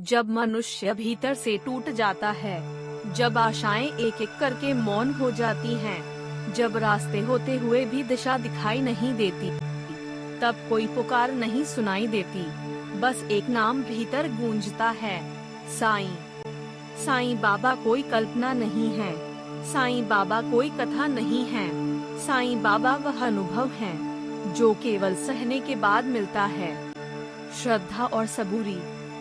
जब मनुष्य भीतर से टूट जाता है, जब आशाएं एक एक करके मौन हो जाती हैं, जब रास्ते होते हुए भी दिशा दिखाई नहीं देती, तब कोई पुकार नहीं सुनाई देती, बस एक नाम भीतर गूंजता है, साईं। साईं बाबा कोई कल्पना नहीं है, साईं बाबा कोई कथा नहीं है, साईं बाबा वह अनुभव है जो केवल सहने के बाद मिलता है। श्रद्धा और सबूरी,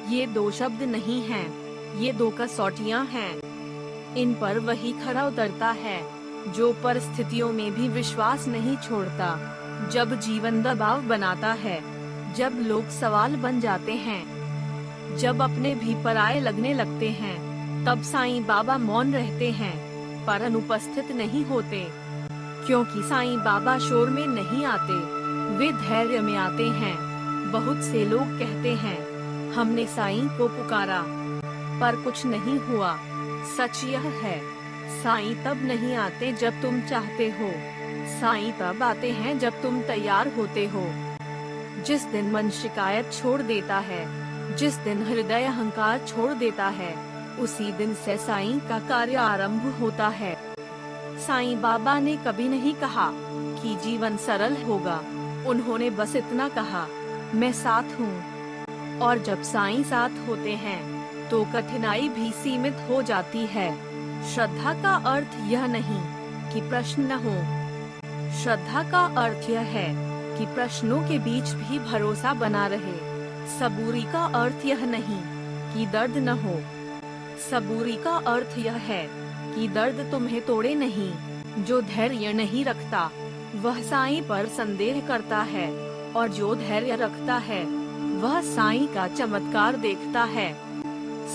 ये दो शब्द नहीं हैं, ये दो कसौटियां हैं। इन पर वही खरा उतरता है जो परिस्थितियों में भी विश्वास नहीं छोड़ता। जब जीवन दबाव बनाता है, जब लोग सवाल बन जाते हैं, जब अपने भी पराये लगने लगते हैं, तब साईं बाबा मौन रहते हैं, पर अनुपस्थित नहीं होते। क्योंकि साईं बाबा शोर में नहीं आते, वे धैर्य में आते हैं। बहुत से लोग कहते हैं, हमने साईं को पुकारा पर कुछ नहीं हुआ। सच यह है, साईं तब नहीं आते जब तुम चाहते हो, साईं तब आते हैं जब तुम तैयार होते हो। जिस दिन मन शिकायत छोड़ देता है, जिस दिन हृदय अहंकार छोड़ देता है, उसी दिन से साईं का कार्य आरंभ होता है। साईं बाबा ने कभी नहीं कहा कि जीवन सरल होगा, उन्होंने बस इतना कहा, मैं साथ हूँ। और जब साईं साथ होते हैं, तो कठिनाई भी सीमित हो जाती है। श्रद्धा का अर्थ यह नहीं कि प्रश्न न हो, श्रद्धा का अर्थ यह है कि प्रश्नों के बीच भी भरोसा बना रहे। सबूरी का अर्थ यह नहीं कि दर्द न हो, सबूरी का अर्थ यह है कि दर्द तुम्हें तोड़े नहीं। जो धैर्य नहीं रखता, वह साईं पर संदेह करता है, और जो धैर्य रखता है, वह साईं का चमत्कार देखता है।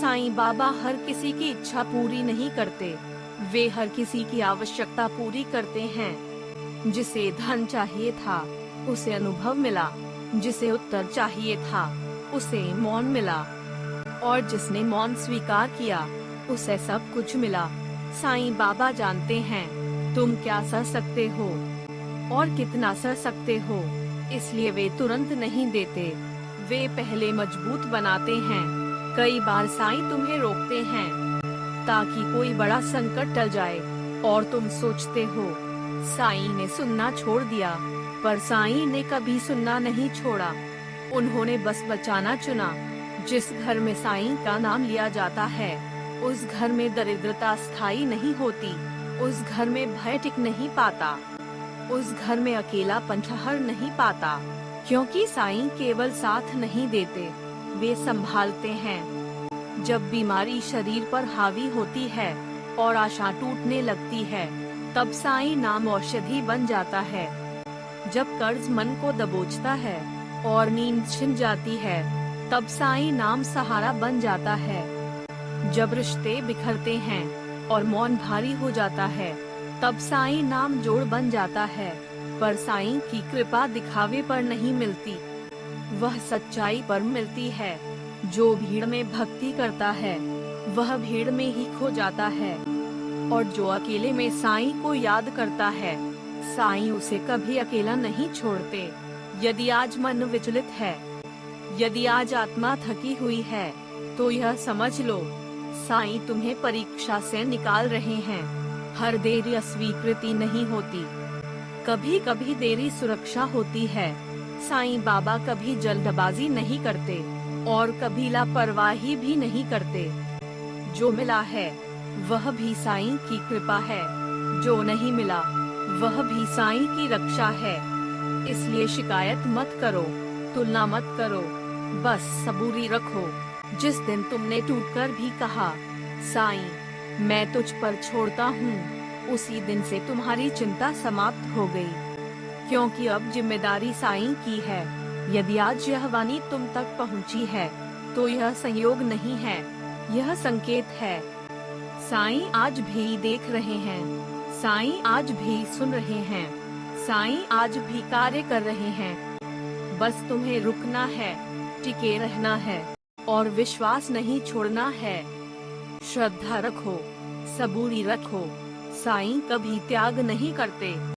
साईं बाबा हर किसी की इच्छा पूरी नहीं करते, वे हर किसी की आवश्यकता पूरी करते हैं। जिसे धन चाहिए था, उसे अनुभव मिला, जिसे उत्तर चाहिए था, उसे मौन मिला, और जिसने मौन स्वीकार किया, उसे सब कुछ मिला। साईं बाबा जानते हैं तुम क्या सह सकते हो और कितना सह सकते हो, इसलिए वे तुरंत नहीं देते, वे पहले मजबूत बनाते हैं। कई बार साईं तुम्हें रोकते हैं ताकि कोई बड़ा संकट टल जाए, और तुम सोचते हो साईं ने सुनना छोड़ दिया, पर साईं ने कभी सुनना नहीं छोड़ा। उन्होंने बस बचाना चुना। जिस घर में साईं का नाम लिया जाता है, उस घर में दरिद्रता स्थायी नहीं होती, उस घर में भय टिक नहीं पाता, उस घर में अकेलापन ठहर नहीं पाता। क्योंकि साईं केवल साथ नहीं देते, वे संभालते हैं। जब बीमारी शरीर पर हावी होती है और आशा टूटने लगती है, तब साईं नाम औषधि बन जाता है। जब कर्ज मन को दबोचता है और नींद छिन जाती है, तब साईं नाम सहारा बन जाता है। जब रिश्ते बिखरते हैं और मौन भारी हो जाता है, तब साईं नाम जोड़ बन जाता है। पर साईं की कृपा दिखावे पर नहीं मिलती, वह सच्चाई पर मिलती है। जो भीड़ में भक्ति करता है, वह भीड़ में ही खो जाता है, और जो अकेले में साईं को याद करता है, साईं उसे कभी अकेला नहीं छोड़ते। यदि आज मन विचलित है, यदि आज आत्मा थकी हुई है, तो यह समझ लो, साईं तुम्हें परीक्षा से निकाल रहे हैं। हर देरी अस्वीकृति नहीं होती, कभी कभी देरी सुरक्षा होती है। साईं बाबा कभी जल्दबाजी नहीं करते, और कभी लापरवाही भी नहीं करते। जो मिला है, वह भी साईं की कृपा है, जो नहीं मिला, वह भी साईं की रक्षा है। इसलिए शिकायत मत करो, तुलना मत करो, बस सबूरी रखो। जिस दिन तुमने टूटकर भी कहा, साईं मैं तुझ पर छोड़ता हूँ, उसी दिन से तुम्हारी चिंता समाप्त हो गई। क्योंकि अब जिम्मेदारी साईं की है। यदि आज यह वाणी तुम तक पहुँची है, तो यह संयोग नहीं है, यह संकेत है। साईं आज भी देख रहे हैं, साईं आज भी सुन रहे हैं, साईं आज भी कार्य कर रहे हैं। बस तुम्हें रुकना है, टिके रहना है, और विश्वास नहीं छोड़ना है। श्रद्धा रखो, सबूरी रखो, साईं कभी त्याग नहीं करते।